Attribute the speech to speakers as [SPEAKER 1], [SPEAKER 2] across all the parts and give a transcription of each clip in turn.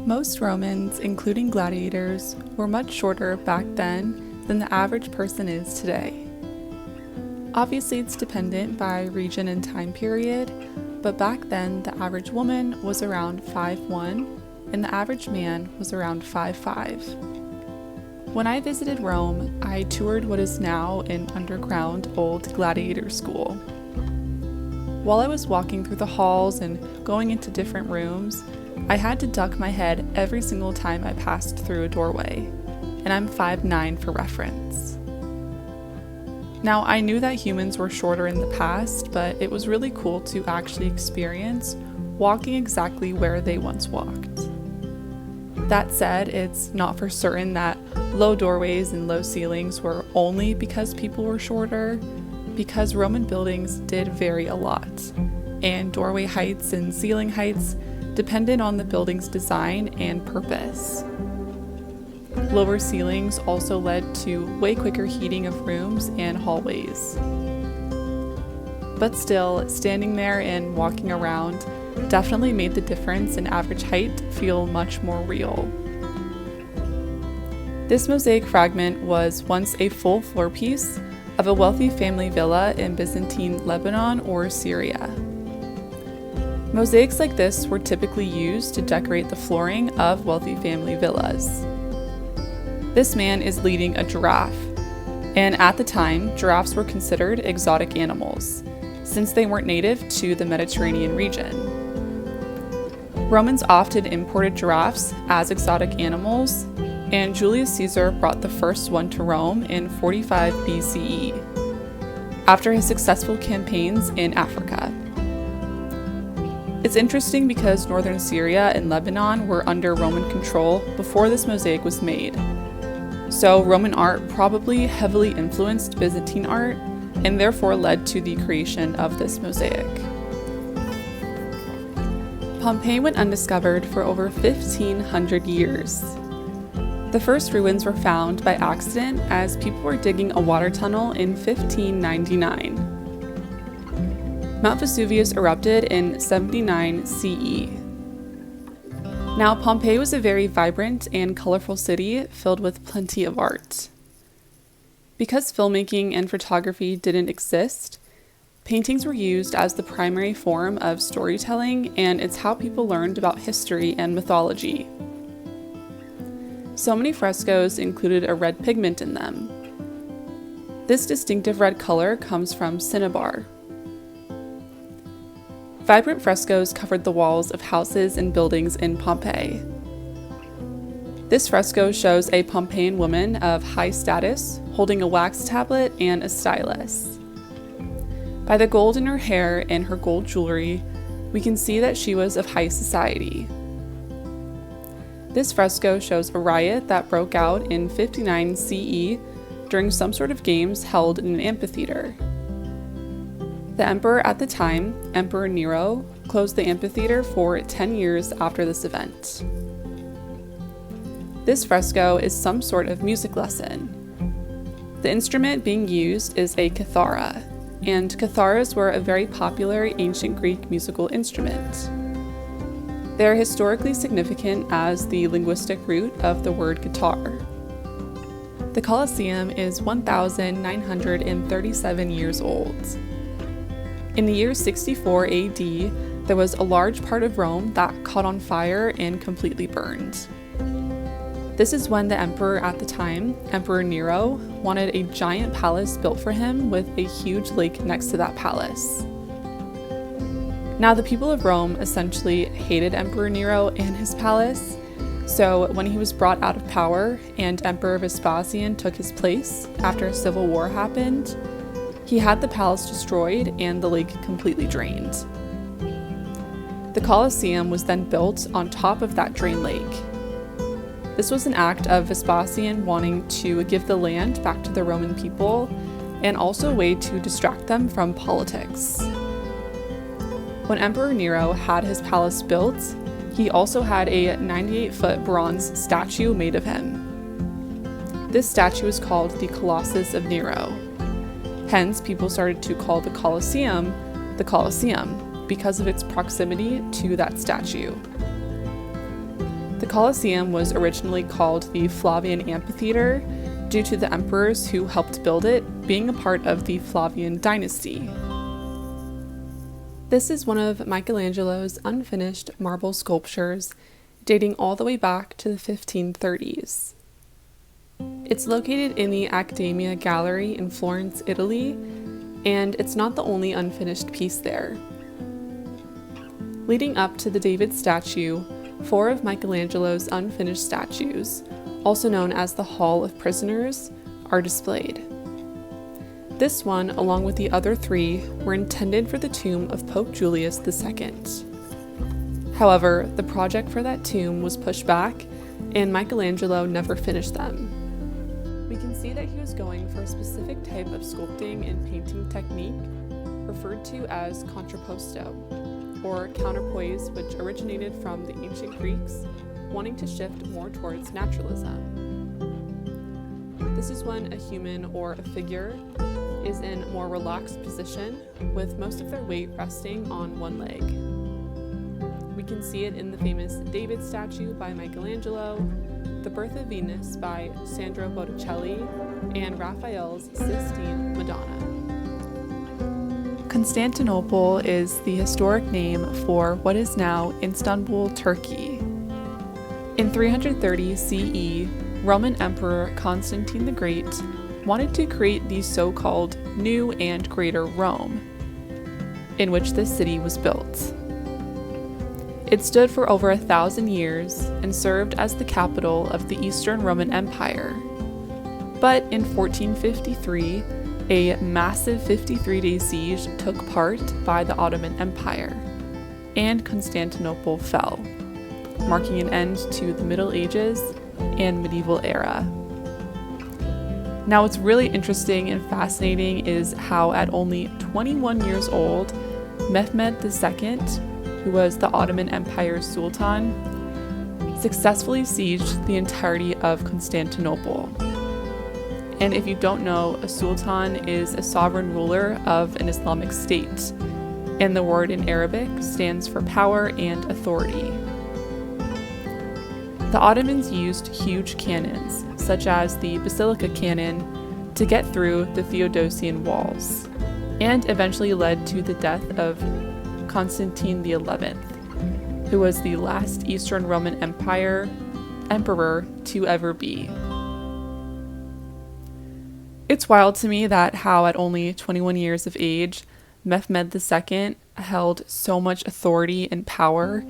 [SPEAKER 1] Most Romans, including gladiators, were much shorter back then than the average person is today. Obviously, it's dependent by region and time period, but back then the average woman was around 5'1" and the average man was around 5'5". When I visited Rome, I toured what is now an underground old gladiator school. While I was walking through the halls and going into different rooms, I had to duck my head every single time I passed through a doorway, and I'm 5'9" for reference. Now, I knew that humans were shorter in the past, but it was really cool to actually experience walking exactly where they once walked. That said, it's not for certain that low doorways and low ceilings were only because people were shorter, because Roman buildings did vary a lot, and doorway heights and ceiling heights depended on the building's design and purpose. Lower ceilings also led to way quicker heating of rooms and hallways. But still, standing there and walking around definitely made the difference in average height feel much more real. This mosaic fragment was once a full floor piece of a wealthy family villa in Byzantine Lebanon or Syria. Mosaics like this were typically used to decorate the flooring of wealthy family villas. This man is leading a giraffe, and at the time, giraffes were considered exotic animals, since they weren't native to the Mediterranean region. Romans often imported giraffes as exotic animals, and Julius Caesar brought the first one to Rome in 45 BCE, after his successful campaigns in Africa. It's interesting because northern Syria and Lebanon were under Roman control before this mosaic was made. So Roman art probably heavily influenced Byzantine art and therefore led to the creation of this mosaic. Pompeii went undiscovered for over 1,500 years. The first ruins were found by accident as people were digging a water tunnel in 1599. Mount Vesuvius erupted in 79 CE. Now, Pompeii was a very vibrant and colorful city filled with plenty of art. Because filmmaking and photography didn't exist, paintings were used as the primary form of storytelling, and it's how people learned about history and mythology. So many frescoes included a red pigment in them. This distinctive red color comes from cinnabar. Vibrant frescoes covered the walls of houses and buildings in Pompeii. This fresco shows a Pompeian woman of high status holding a wax tablet and a stylus. By the gold in her hair and her gold jewelry, we can see that she was of high society. This fresco shows a riot that broke out in 59 CE during some sort of games held in an amphitheater. The emperor at the time, Emperor Nero, closed the amphitheater for 10 years after this event. This fresco is some sort of music lesson. The instrument being used is a kithara, and kitharas were a very popular ancient Greek musical instrument. They are historically significant as the linguistic root of the word guitar. The Colosseum is 1,937 years old. In the year 64 AD, there was a large part of Rome that caught on fire and completely burned. This is when the emperor at the time, Emperor Nero, wanted a giant palace built for him with a huge lake next to that palace. Now, the people of Rome essentially hated Emperor Nero and his palace, so when he was brought out of power and Emperor Vespasian took his place after a civil war happened, he had the palace destroyed and the lake completely drained. The Colosseum was then built on top of that drained lake. This was an act of Vespasian wanting to give the land back to the Roman people and also a way to distract them from politics. When Emperor Nero had his palace built, he also had a 98-foot bronze statue made of him. This statue is called the Colossus of Nero. Hence, people started to call the Colosseum because of its proximity to that statue. The Colosseum was originally called the Flavian Amphitheater due to the emperors who helped build it being a part of the Flavian dynasty. This is one of Michelangelo's unfinished marble sculptures dating all the way back to the 1530s. It's located in the Accademia Gallery in Florence, Italy, and it's not the only unfinished piece there. Leading up to the David statue, 4 of Michelangelo's unfinished statues, also known as the Hall of Prisoners, are displayed. This one, along with the other 3, were intended for the tomb of Pope Julius II. However, the project for that tomb was pushed back, and Michelangelo never finished them. We can see that he was going for a specific type of sculpting and painting technique referred to as contrapposto, or counterpoise, which originated from the ancient Greeks wanting to shift more towards naturalism. This is when a human or a figure is in a more relaxed position with most of their weight resting on one leg. We can see it in the famous David statue by Michelangelo, the Birth of Venus by Sandro Botticelli, and Raphael's Sistine Madonna. Constantinople is the historic name for what is now Istanbul, Turkey. In 330 CE, Roman Emperor Constantine the Great wanted to create the so-called New and Greater Rome, in which this city was built. It stood for over 1,000 years and served as the capital of the Eastern Roman Empire. But in 1453, a massive 53-day siege took part by the Ottoman Empire, and Constantinople fell, marking an end to the Middle Ages and medieval era. Now, what's really interesting and fascinating is how at only 21 years old, Mehmed II, who was the Ottoman Empire's Sultan, successfully sieged the entirety of Constantinople. And if you don't know, a sultan is a sovereign ruler of an Islamic state, and the word in Arabic stands for power and authority. The Ottomans used huge cannons, such as the Basilica Cannon, to get through the Theodosian walls, and eventually led to the death of Constantine XI, who was the last Eastern Roman Empire emperor to ever be. It's wild to me that how at only 21 years of age, Mehmed II held so much authority and power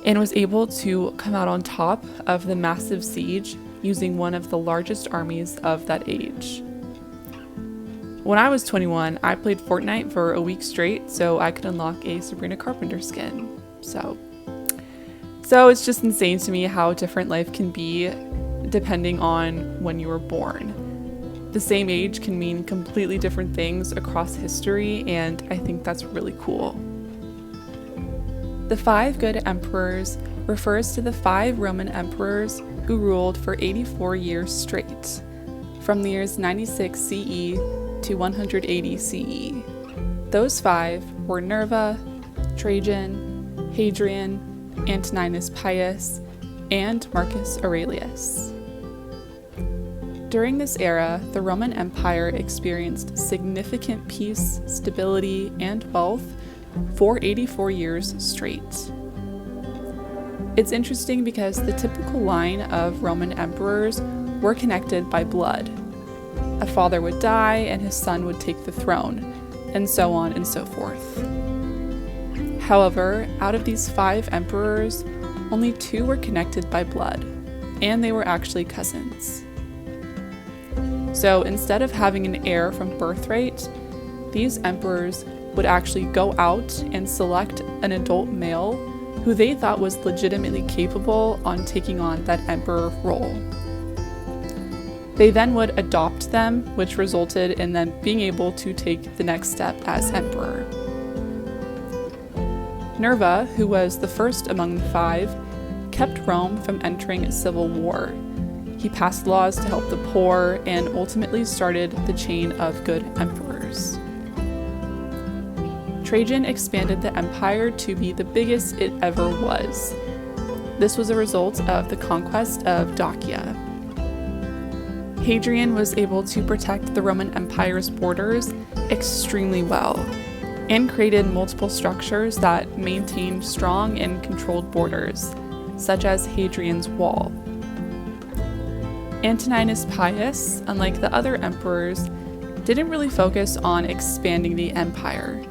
[SPEAKER 1] and was able to come out on top of the massive siege using one of the largest armies of that age. When I was 21, I played Fortnite for a week straight so I could unlock a Sabrina Carpenter skin. So it's just insane to me how different life can be depending on when you were born. The same age can mean completely different things across history, and I think that's really cool. The 5 good emperors refers to the 5 Roman emperors who ruled for 84 years straight, from the years 96 CE to 180 CE. Those 5 were Nerva, Trajan, Hadrian, Antoninus Pius, and Marcus Aurelius. During this era, the Roman Empire experienced significant peace, stability, and wealth for 84 years straight. It's interesting because the typical line of Roman emperors were connected by blood. A father would die and his son would take the throne, and so on and so forth. However, out of these 5 emperors, only 2 were connected by blood, and they were actually cousins. So instead of having an heir from birthright, these emperors would actually go out and select an adult male who they thought was legitimately capable on taking on that emperor role. They then would adopt them, which resulted in them being able to take the next step as emperor. Nerva, who was the first among the 5, kept Rome from entering a civil war. He passed laws to help the poor and ultimately started the chain of good emperors. Trajan expanded the empire to be the biggest it ever was. This was a result of the conquest of Dacia. Hadrian was able to protect the Roman Empire's borders extremely well and created multiple structures that maintained strong and controlled borders, such as Hadrian's Wall. Antoninus Pius, unlike the other emperors, didn't really focus on expanding the empire,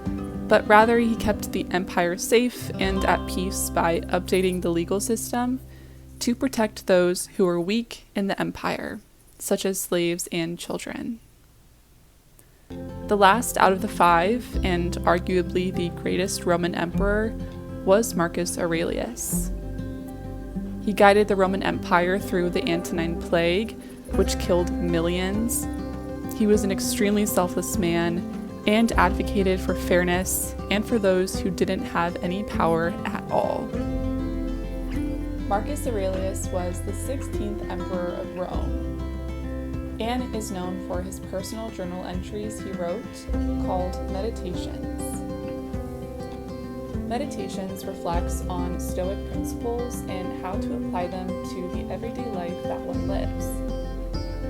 [SPEAKER 1] but rather he kept the empire safe and at peace by updating the legal system to protect those who were weak in the empire, such as slaves and children. The last out of the five, and arguably the greatest Roman emperor, was Marcus Aurelius. He guided the Roman Empire through the Antonine Plague, which killed millions. He was an extremely selfless man and advocated for fairness and for those who didn't have any power at all. Marcus Aurelius was the 16th emperor of Rome and is known for his personal journal entries he wrote called Meditations. Meditations reflects on Stoic principles and how to apply them to the everyday life that one lives,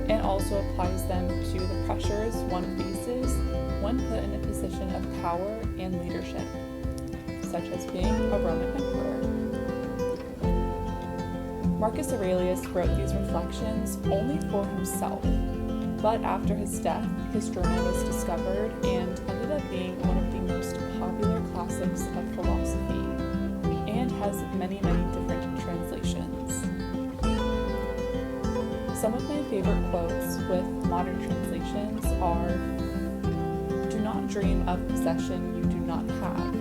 [SPEAKER 1] and also applies them to the pressures one faces when put in a position of power and leadership, such as being a Roman emperor. Marcus Aurelius wrote these reflections only for himself, but after his death, his journal was discovered and ended up being one of the most popular classics of philosophy, and has many, many different translations. Some of my favorite quotes with modern translations are, "Do not dream of possession you do not have.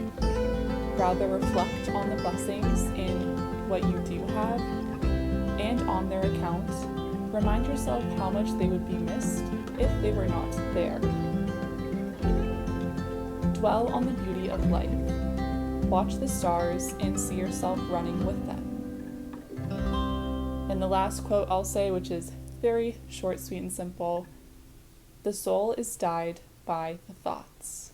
[SPEAKER 1] Rather reflect on the blessings in what you do have, and on their account, remind yourself how much they would be missed if they were not there. Dwell on the beauty of life. Watch the stars and see yourself running with them." And the last quote I'll say, which is very short, sweet, and simple, "The soul is dyed by the thoughts."